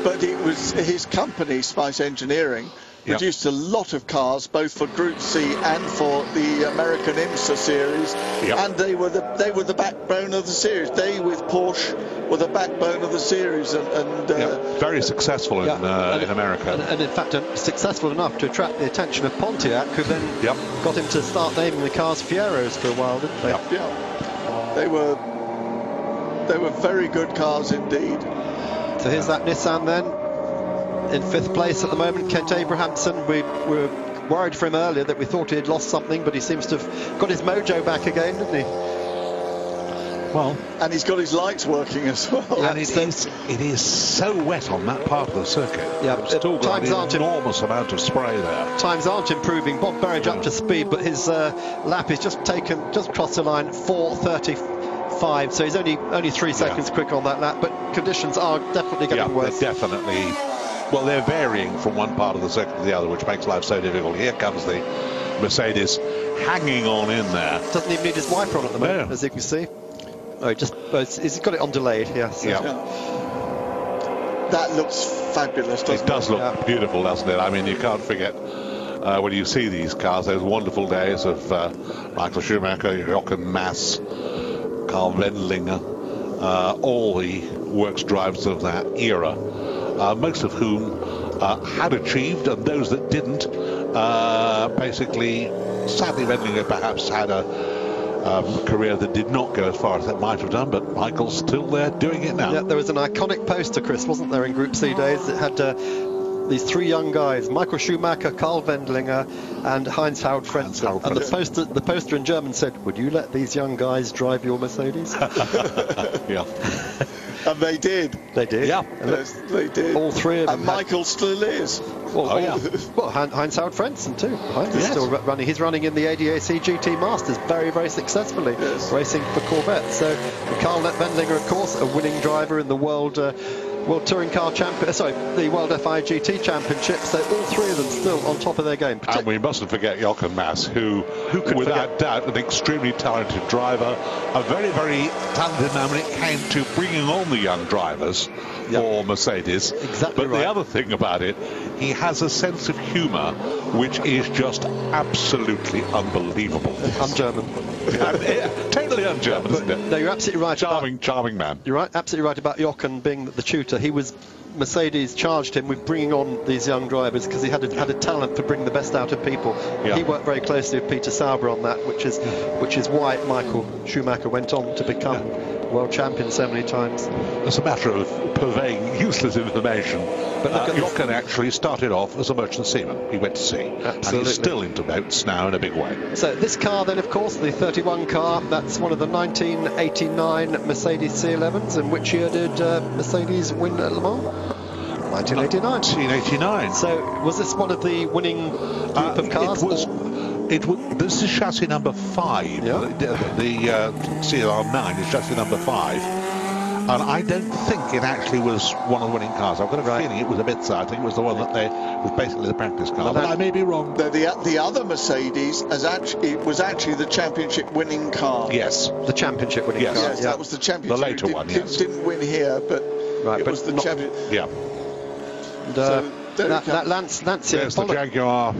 But it was his company, Spice Engineering, produced a lot of cars, both for Group C and for the American IMSA series, and they were the backbone of the series. They, with Porsche, were the backbone of the series, and very successful in America. And in fact, successful enough to attract the attention of Pontiac, who then got him to start naming the cars Fieros for a while, didn't they? Yeah. They were very good cars indeed. So here's that Nissan then. In 5th place at the moment, Kent Abrahamson. We're worried for him earlier that we thought he'd lost something, but he seems to have got his mojo back again, didn't he? Well, and he's got his lights working as well. Yeah, and it is so wet on that part of the circuit. Yeah, still got an enormous amount of spray there. Times aren't improving. Bob Berridge up to speed, but his lap is just crossed the line 4:35, so he's only 3 seconds quick on that lap. But conditions are definitely getting worse. They're definitely. Well, they're varying from one part of the circuit to the other, which makes life so difficult. Here comes the Mercedes, hanging on in there. Doesn't even need his wiper on at the moment, as you can see. Oh, he's got it on delayed, yes. Yeah. That looks fabulous, doesn't it? It does look beautiful, doesn't it? I mean, you can't forget when you see these cars, those wonderful days of Michael Schumacher, Jochen Mass, Carl Wendlinger, all the works drivers of that era, most of whom had achieved, and those that didn't, basically, sadly, Wendlinger perhaps had a career that did not go as far as it might have done, but Michael's still there doing it now. Yeah, there was an iconic poster, Chris, wasn't there, in Group C days? It had these three young guys, Michael Schumacher, Karl Wendlinger and Heinz-Harald Frentzen. And the poster in German said, "Would you let these young guys drive your Mercedes?" Yeah. And they did. They did. Yeah. Yes, they did. All three of them. And Michael still is. Well, Heinz-Harald Frentzen too. Heinz is still running. He's running in the ADAC GT Masters very, very successfully, racing for Corvette. So Karl Wendlinger, of course, a winning driver in the World Touring Car Champion. The World FIA GT Championship. So all three of them still on top of their game. And we mustn't forget Jochen Mass, who without doubt, an extremely talented driver, a very, very talented man when it came to bringing on the young drivers for Mercedes. Exactly. But the other thing about it, he has a sense of humour which is just absolutely unbelievable. Un-German. Totally un-German, isn't it? No, you're absolutely right. Charming man. You're right, absolutely right about Jochen being the tutor. Mercedes charged him with bringing on these young drivers because he had a talent for bringing the best out of people. Yeah. He worked very closely with Peter Sauber on that, which is why Michael Schumacher went on to become world champion so many times. It's a matter of purveying useless information. But Jochen actually started off as a merchant seaman. He went to sea. Absolutely. And he's still into boats now in a big way. So this car then, of course, the 31 car, that's one of the 1989 Mercedes C11s. And which year did Mercedes win at Le Mans? 1989. 1989. So was this one of the winning group of cars? This is chassis number 5. Yeah. The CLR9 is chassis number 5. And I don't think it actually was one of the winning cars. I've got a feeling it was a bit I think it was the one that was basically the practice car. But I may be wrong. The other Mercedes was actually the championship winning car. Yes. The championship winning car. Yes, that was the championship. The later one, yes. Didn't win here, but it was the champion. Yeah. And, that Lancia. There's the Jaguar.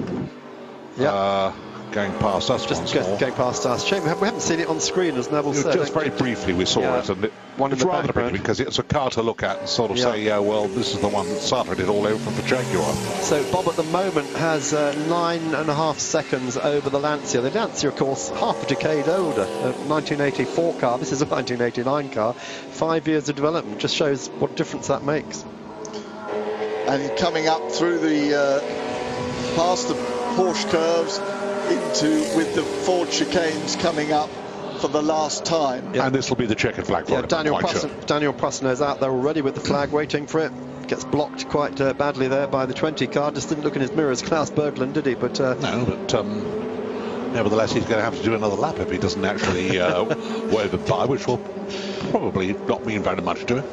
Yeah. Going past us going past us. Shame we haven't seen it on screen, as Neville said. Just very briefly we saw it, and it's rather pretty because it's a car to look at and sort of say, well, this is the one that started it all over from the Jaguar. So Bob at the moment has 9.5 seconds over the Lancia. The Lancia, of course, half a decade older, a 1984 car. This is a 1989 car. 5 years of development just shows what difference that makes. And coming up through the past the Porsche curves with the Ford chicanes coming up for the last time. And this will be the checkered flag for it. Daniel Prasno's out there already with the flag waiting for it. Gets blocked quite badly there by the 20 car. Just didn't look in his mirror as Klaus Berglund, did he? But no, but nevertheless he's going to have to do another lap if he doesn't actually wave it by, which will probably not mean very much to him.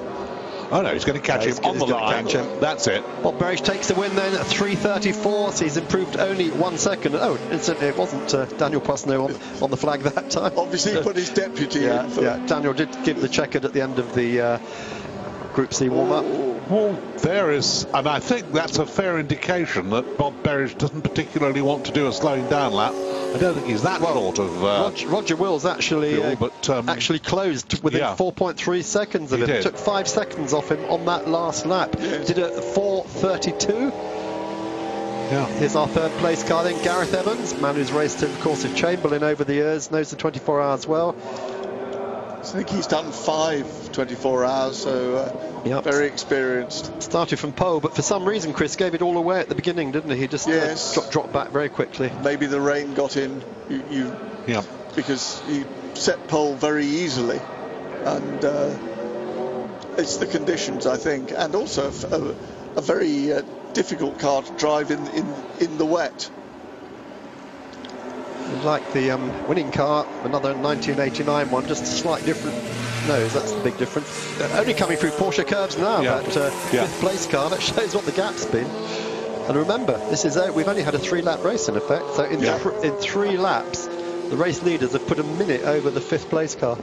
Oh no, he's going to catch him on the line. That's it. Bob Berridge takes the win then at 3:34, so he's improved only 1 second. Oh, incidentally, it wasn't Daniel Prasno on the flag that time. Obviously, he put his deputy in. Daniel did give the checkered at the end of the Group C warm-up. Well, there is, and I think that's a fair indication that Bob Berridge doesn't particularly want to do a slowing down lap. I don't think he's that sort of... Roger Wills actually closed within 4.3 seconds of him. It took 5 seconds off him on that last lap. Yes. Did it at 4:32. Yeah. Here's our third place car then, Gareth Evans, man who's raced, of course, with Chamberlain over the years, knows the 24 hours well. think he's done 5 24 hours, so Yep. very experienced. Started from pole, but for some reason Chris gave it all away at the beginning, didn't he? He just dropped back very quickly. Maybe the rain got in, Yeah. because he set pole very easily, and it's the conditions, I think, and also a very difficult car to drive in the wet. Like the winning car, another 1989 one, just a slightly different nose. That's the big difference. Only coming through Porsche curves now. Yeah. That fifth place car, that shows what the gap's been. And remember, this is we've only had a 3-lap race in effect. So in 3 laps, the race leaders have put a minute over the 5th place car.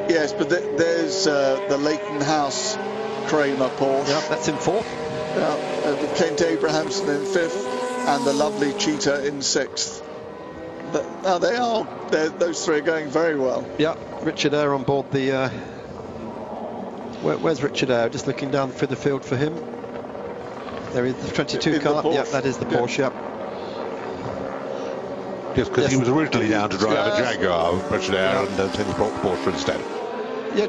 Yes, but there's the Leighton House Kramer Porsche. Yeah, that's in 4th. Yeah, Kent Abrahamson in 5th, and the lovely Cheetah in 6th. But now those 3 are going very well. Yeah, Richard Eyre on board the. Where's Richard Eyre? Just looking down through the field for him. There is the 22 car. Yeah, that is the Porsche. Yeah. Yes, because he was originally down to drive a Jaguar, Richard Eyre, and then he brought Porsche instead. Yeah,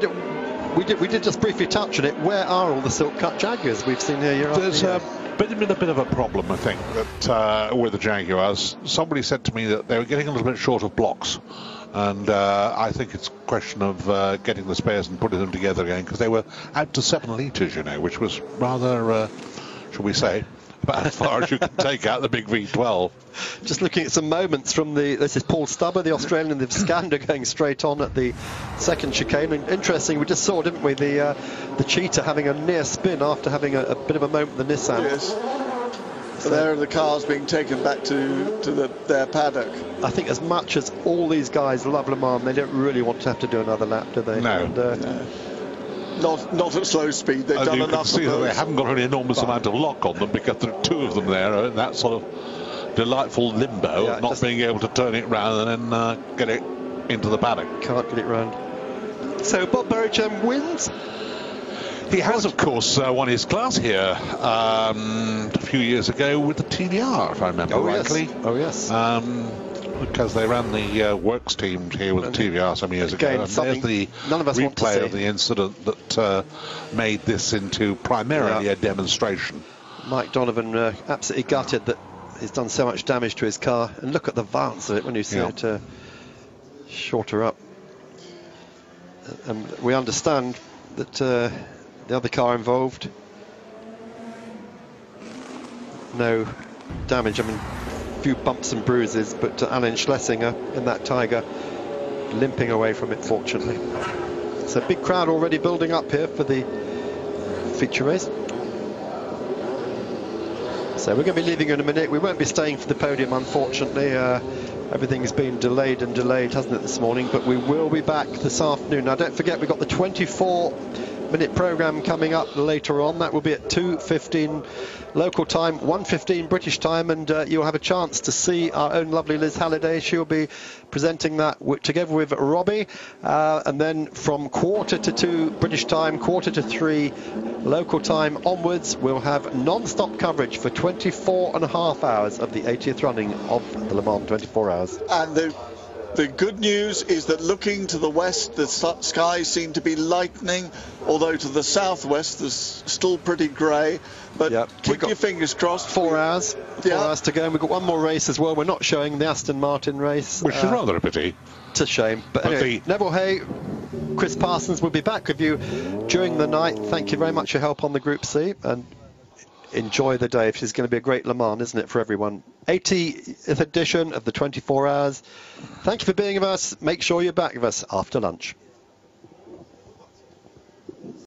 we did just briefly touch on it. Where are all the silk cut Jaguars we've seen here? There's been a bit of a problem, I think, that with the Jaguars. Somebody said to me that they were getting a little bit short of blocks, and I think it's a question of getting the spares and putting them together again, because they were out to 7 litres, which was rather, shall we say, about as far as you can take out the big V12. Just looking at some moments from this is Paul Stubber, the Australian, the Skander going straight on at the second chicane. And interesting, we just saw, didn't we, the Cheetah having a near spin after having a bit of a moment with the Nissan. Yes. So there are the cars being taken back to their paddock. I think as much as all these guys love Le Mans, they don't really want to have to do another lap, do they? No. No. Not at slow speed. They've done you enough can see of that those. they haven't got an enormous amount of lock on them, because there are 2 of them there in that sort of delightful limbo, of not being able to turn it round and then get it into the paddock. Can't get it round. So Bob Burridge wins. He has, of course, won his class here a few years ago with the TVR, if I remember rightly. Yes. Oh yes. Because they ran the works team here with the TVR some years ago. And there's the none of us want to see. replay of the incident that made this into primarily a demonstration. Mike Donovan absolutely gutted that he's done so much damage to his car. And look at the violence of it when you see it shorter up. And we understand that the other car involved, no damage. I mean, few bumps and bruises, but Alan Schlesinger in that Tiger limping away from it, fortunately. So big crowd already building up here for the feature race. So we're going to be leaving in a minute. We won't be staying for the podium, unfortunately. Everything's been delayed and delayed, hasn't it, this morning? But we will be back this afternoon. Now, don't forget, we've got the 24-minute programme coming up later on. That will be at 2:15 local time, 1:15 British time, and you'll have a chance to see our own lovely Liz Halliday. She'll be presenting that together with Robbie, and then from 1:45 British time, 2:45 local time onwards, we'll have non-stop coverage for 24.5 hours of the 80th running of the Le Mans 24 Hours. And the good news is that looking to the west, the skies seem to be lightening, although to the southwest there's still pretty grey. But keep your fingers crossed. 4 hours. 4 hours to go. And we've got one more race as well. We're not showing the Aston Martin race. Which is rather a pity. It's a shame. But anyway, Neville Hay, Chris Parsons will be back with you during the night. Thank you very much for your help on the Group C. And enjoy the day. It's going to be a great Le Mans, isn't it, for everyone? 80th edition of the 24 Hours. Thank you for being with us. Make sure you're back with us after lunch.